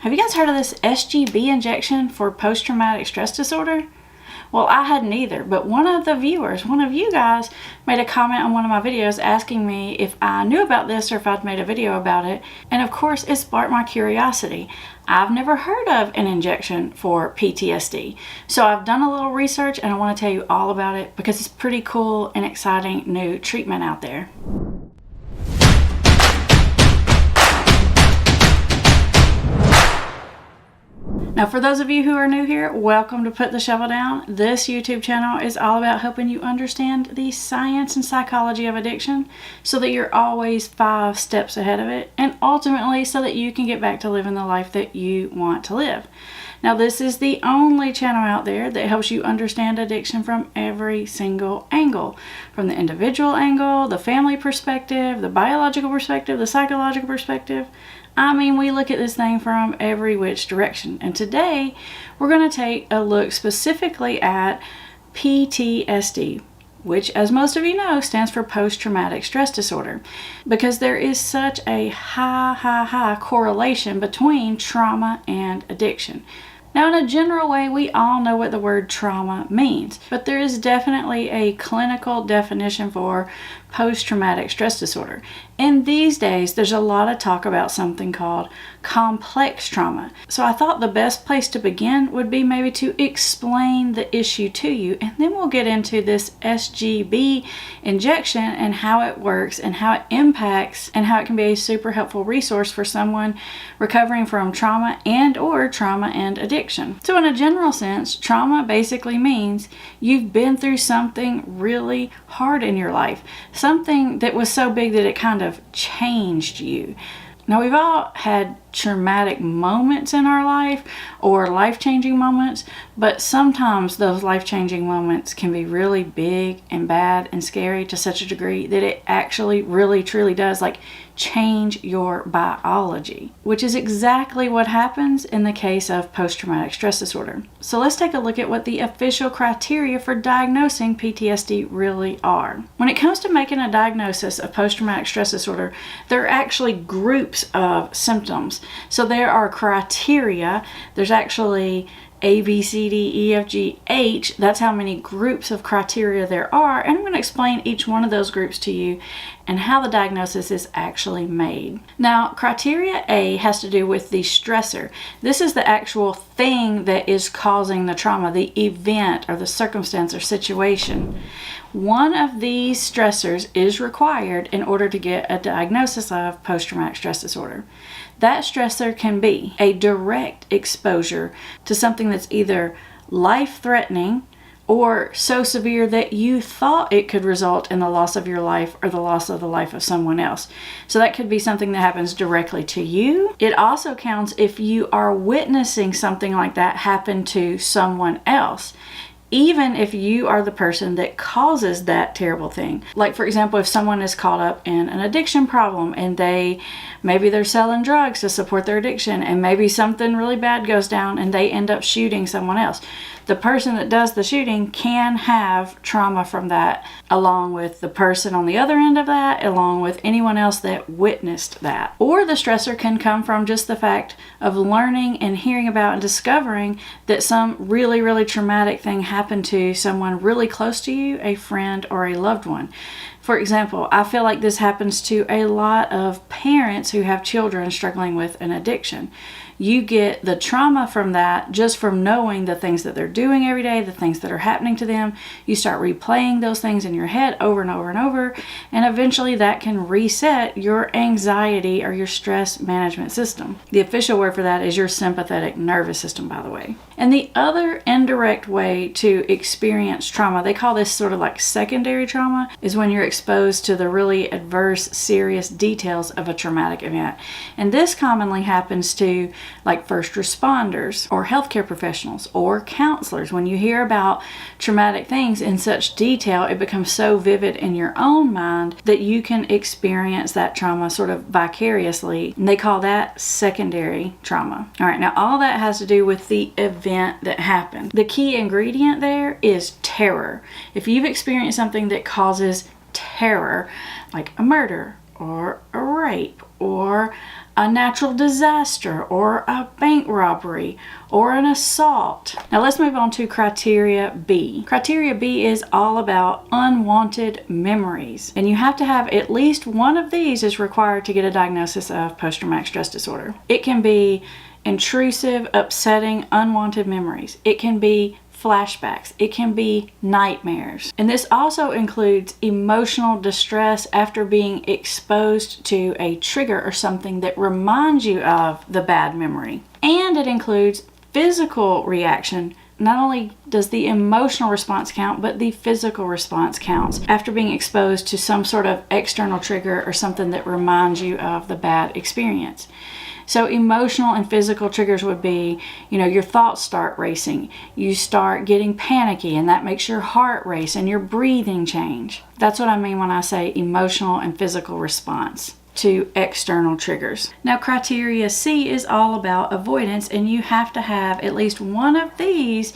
Have you guys heard of this SGB injection for post-traumatic stress disorder? Well, I hadn't either, but one of the viewers, one of you guys, made a comment on one of my videos asking me if I knew about this or if I'd made a video about it. And of course, it sparked my curiosity. I've never heard of an injection for PTSD. So I've done a little research and I want to tell you all about it because it's pretty cool and exciting new treatment out there. Now, for those of you who are new here, welcome to Put the Shovel Down. This YouTube channel is all about helping you understand the science and psychology of addiction so that you're always 5 steps ahead of it, and ultimately so that you can get back to living the life that you want to live. Now, this is the only channel out there that helps you understand addiction from every single angle. From the individual angle, the family perspective, the biological perspective, the psychological perspective. I mean, we look at this thing from every which direction. And today, we're going to take a look specifically at PTSD, which, as most of you know, stands for post-traumatic stress disorder, because there is such a high correlation between trauma and addiction. Now, in a general way, we all know what the word trauma means, but there is definitely a clinical definition for post-traumatic stress disorder. And these days, there's a lot of talk about something called complex trauma. So I thought the best place to begin would be maybe to explain the issue to you, and then we'll get into this SGB injection and how it works and how it impacts and how it can be a super helpful resource for someone recovering from trauma and/or trauma and addiction. So in a general sense, trauma basically means you've been through something really hard in your life. Something that was so big that it kind of changed you. Now, we've all had traumatic moments in our life or life-changing moments, but sometimes those life-changing moments can be really big and bad and scary to such a degree that it actually really truly does change your biology, which is exactly what happens in the case of post-traumatic stress disorder. So let's take a look at what the official criteria for diagnosing PTSD really are. When it comes to making a diagnosis of post-traumatic stress disorder, there are actually groups of symptoms. So there are criteria. There's actually A, B, C, D, E, F, G, H. That's how many groups of criteria there are. And I'm going to explain each one of those groups to you and how the diagnosis is actually made. Now, criteria A has to do with the stressor. This is the actual thing that is causing the trauma, the event or the circumstance or situation. One of these stressors is required in order to get a diagnosis of post-traumatic stress disorder. That stressor can be a direct exposure to something that's either life-threatening or so severe that you thought it could result in the loss of your life or the loss of the life of someone else. So that could be something that happens directly to you. It also counts if you are witnessing something like that happen to someone else, even if you are the person that causes that terrible thing. Like, for example, if someone is caught up in an addiction problem and maybe they're selling drugs to support their addiction, and maybe something really bad goes down and they end up shooting someone else. The person that does the shooting can have trauma from that, along with the person on the other end of that, along with anyone else that witnessed that. Or the stressor can come from just the fact of learning and hearing about and discovering that some really traumatic thing happened to someone really close to you, a friend or a loved one. For example, I feel like this happens to a lot of parents who have children struggling with an addiction. You get the trauma from that just from knowing the things that they're doing every day, the things that are happening to them. You start replaying those things in your head over and over and over, and eventually that can reset your anxiety or your stress management system. The official word for that is your sympathetic nervous system, by the way. And the other indirect way to experience trauma, they call this sort of like secondary trauma, is when you're exposed to the really adverse, serious details of a traumatic event. And this commonly happens to like first responders or healthcare professionals or counselors. When you hear about traumatic things in such detail, it becomes so vivid in your own mind that you can experience that trauma sort of vicariously. And they call that secondary trauma. All right, now all that has to do with the event that happened. The key ingredient there is terror. If you've experienced something that causes terror, like a murder or a rape or a natural disaster or a bank robbery or an assault. Now let's move on to criteria B. Criteria B is all about unwanted memories. And you have to have at least one of these is required to get a diagnosis of post-traumatic stress disorder. It can be intrusive, upsetting, unwanted memories. It can be flashbacks. It can be nightmares. And this also includes emotional distress after being exposed to a trigger or something that reminds you of the bad memory. And it includes physical reaction. Not only does the emotional response count, but the physical response counts after being exposed to some sort of external trigger or something that reminds you of the bad experience. So emotional and physical triggers would be, your thoughts start racing. You start getting panicky, and that makes your heart race and your breathing change. That's what I mean when I say emotional and physical response to external triggers. Now, criteria C is all about avoidance, and you have to have at least one of these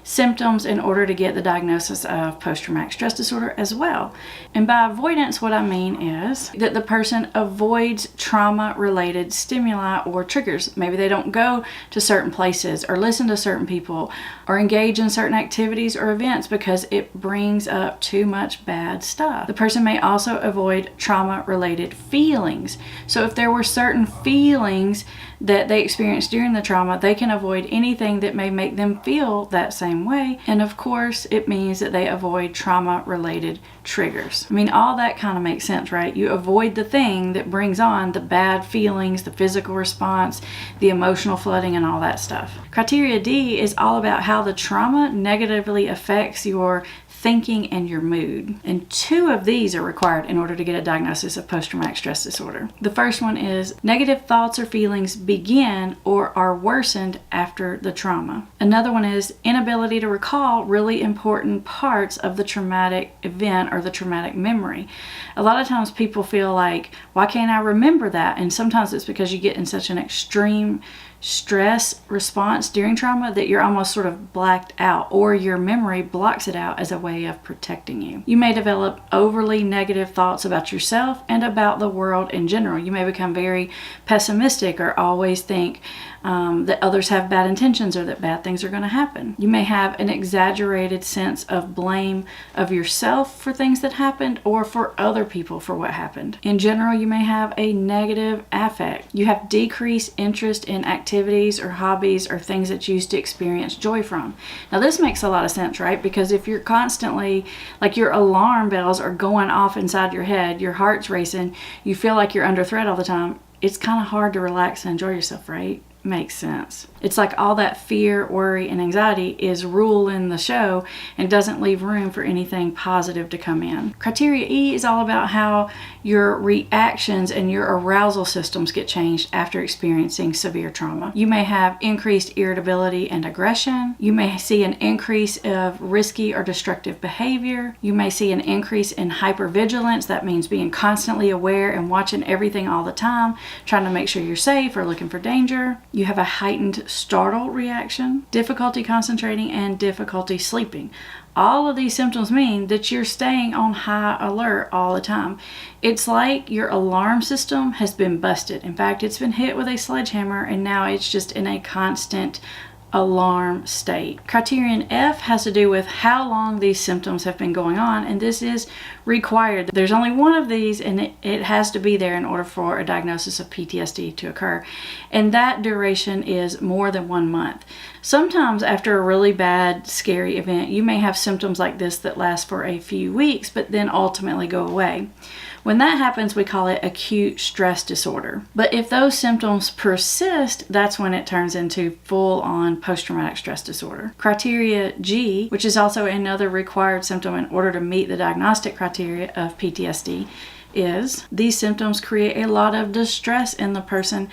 symptoms in order to get the diagnosis of post-traumatic stress disorder as well. And by avoidance, what I mean is that the person avoids trauma-related stimuli or triggers. Maybe they don't go to certain places or listen to certain people or engage in certain activities or events because it brings up too much bad stuff. The person may also avoid trauma-related feelings. So if there were certain feelings that they experienced during the trauma, they can avoid anything that may make them feel that same way. And of course, it means that they avoid trauma-related triggers. I mean, all that kind of makes sense, right? You avoid the thing that brings on the bad feelings, the physical response, the emotional flooding, and all that stuff. Criteria D is all about how the trauma negatively affects your thinking and your mood. And two of these are required in order to get a diagnosis of post-traumatic stress disorder. The first one is negative thoughts or feelings begin or are worsened after the trauma. Another one is inability to recall really important parts of the traumatic event or the traumatic memory. A lot of times people feel like, why can't I remember that? And sometimes it's because you get in such an extreme stress response during trauma that you're almost sort of blacked out, or your memory blocks it out as a way of protecting you. You may develop overly negative thoughts about yourself and about the world in general. You may become very pessimistic or always think that others have bad intentions or that bad things are going to happen. You may have an exaggerated sense of blame of yourself for things that happened or for other people for what happened. In general, you may have a negative affect. You have decreased interest in activities or hobbies or things that you used to experience joy from. Now, this makes a lot of sense, right? Because if you're constantly, like your alarm bells are going off inside your head, your heart's racing, you feel like you're under threat all the time, it's kind of hard to relax and enjoy yourself, right? Makes sense. It's like all that fear, worry, and anxiety is ruling the show and doesn't leave room for anything positive to come in. Criteria E is all about how your reactions and your arousal systems get changed after experiencing severe trauma. You may have increased irritability and aggression. You may see an increase of risky or destructive behavior. You may see an increase in hypervigilance. That means being constantly aware and watching everything all the time, trying to make sure you're safe or looking for danger. You have a heightened startle reaction, difficulty concentrating, and difficulty sleeping. All of these symptoms mean that you're staying on high alert all the time. It's like your alarm system has been busted. In fact, it's been hit with a sledgehammer and now it's just in a constant alarm state. Criterion F has to do with how long these symptoms have been going on, and this is required. There's only one of these, and it has to be there in order for a diagnosis of PTSD to occur, and that duration is more than 1 month. Sometimes after a really bad, scary event, you may have symptoms like this that last for a few weeks, but then ultimately go away. When that happens, we call it acute stress disorder. But if those symptoms persist, that's when it turns into full-on post-traumatic stress disorder. Criteria G, which is also another required symptom in order to meet the diagnostic criteria of PTSD, is these symptoms create a lot of distress in the person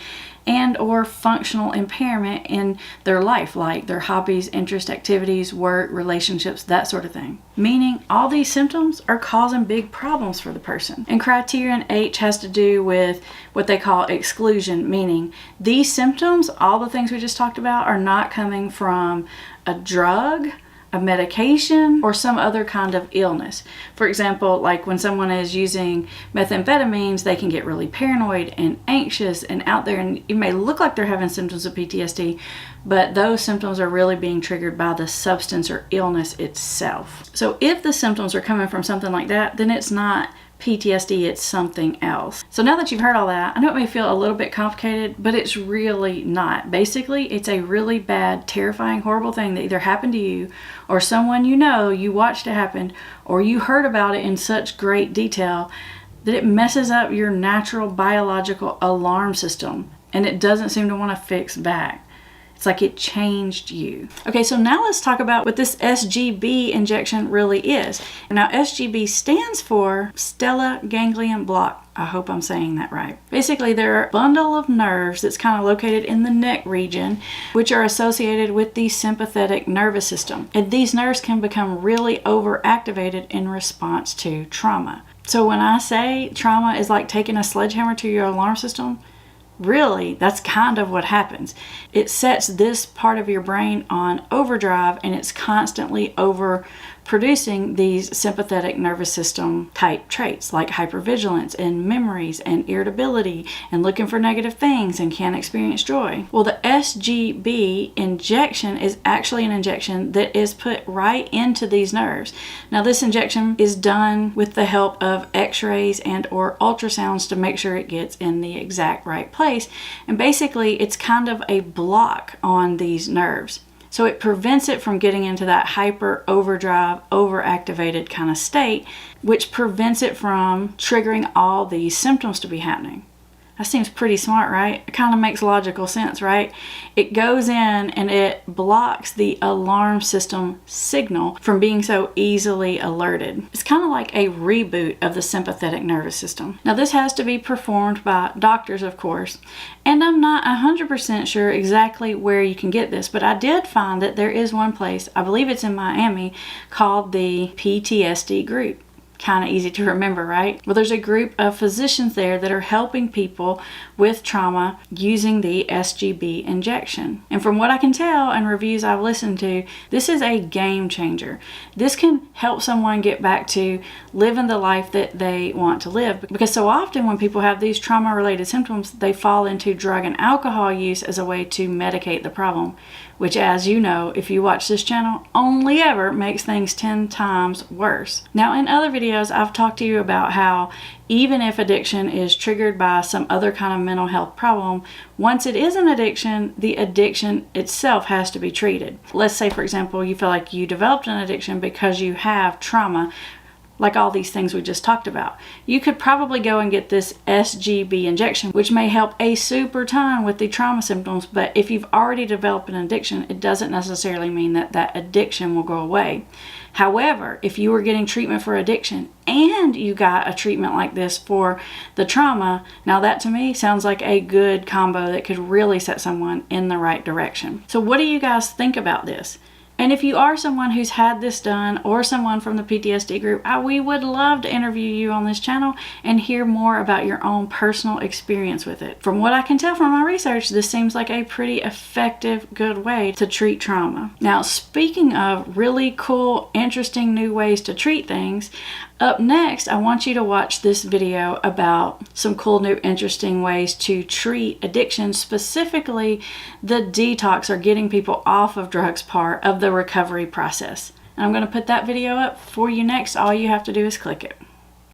and or functional impairment in their life, like their hobbies, interests, activities, work, relationships, that sort of thing. Meaning all these symptoms are causing big problems for the person. And criterion H has to do with what they call exclusion, meaning these symptoms, all the things we just talked about, are not coming from a drug, a medication or some other kind of illness. For example, like when someone is using methamphetamines, they can get really paranoid and anxious and out there, and it may look like they're having symptoms of PTSD, but those symptoms are really being triggered by the substance or illness itself. So if the symptoms are coming from something like that, then it's not PTSD, it's something else. So now that you've heard all that, I know it may feel a little bit complicated, but it's really not. Basically, it's a really bad, terrifying, horrible thing that either happened to you or someone you know, you watched it happen, or you heard about it in such great detail that it messes up your natural biological alarm system, and it doesn't seem to want to fix back. It's like it changed you. Okay, so now let's talk about what this SGB injection really is. Now, SGB stands for Stellar Ganglion Block. I hope I'm saying that right. Basically, they're a bundle of nerves that's kind of located in the neck region, which are associated with the sympathetic nervous system. And these nerves can become really overactivated in response to trauma. So when I say trauma is like taking a sledgehammer to your alarm system, really, that's kind of what happens. It sets this part of your brain on overdrive, and it's constantly producing these sympathetic nervous system type traits like hypervigilance and memories and irritability and looking for negative things and can't experience joy. Well, the SGB injection is actually an injection that is put right into these nerves. Now, this injection is done with the help of x-rays and or ultrasounds to make sure it gets in the exact right place. And basically, it's kind of a block on these nerves. So it prevents it from getting into that hyper overdrive, overactivated kind of state, which prevents it from triggering all these symptoms to be happening. That seems pretty smart, right? It kind of makes logical sense, right? It goes in and it blocks the alarm system signal from being so easily alerted. It's kind of like a reboot of the sympathetic nervous system. Now, this has to be performed by doctors, of course, and I'm not 100% sure exactly where you can get this, but I did find that there is one place, I believe it's in Miami, called the PTSD group. Kind of easy to remember, right? Well, there's a group of physicians there that are helping people with trauma using the SGB injection. And from what I can tell and reviews I've listened to, this is a game changer. This can help someone get back to living the life that they want to live. Because so often when people have these trauma-related symptoms, they fall into drug and alcohol use as a way to medicate the problem, which, as you know, if you watch this channel, only ever makes things 10 times worse. Now, in other videos, I've talked to you about how even if addiction is triggered by some other kind of mental health problem, once it is an addiction, the addiction itself has to be treated. Let's say, for example, you feel like you developed an addiction because you have trauma, like all these things we just talked about. You could probably go and get this SGB injection, which may help a super ton with the trauma symptoms, but if you've already developed an addiction, it doesn't necessarily mean that that addiction will go away. However, if you were getting treatment for addiction and you got a treatment like this for the trauma, now that to me sounds like a good combo that could really set someone in the right direction. So what do you guys think about this? And if you are someone who's had this done or someone from the PTSD group, we would love to interview you on this channel and hear more about your own personal experience with it. From what I can tell from my research, this seems like a pretty effective, good way to treat trauma. Now, speaking of really cool, interesting new ways to treat things, up next, I want you to watch this video about some cool, new, interesting ways to treat addiction, specifically the detox or getting people off of drugs part of the recovery process. And I'm going to put that video up for you next. All you have to do is click it.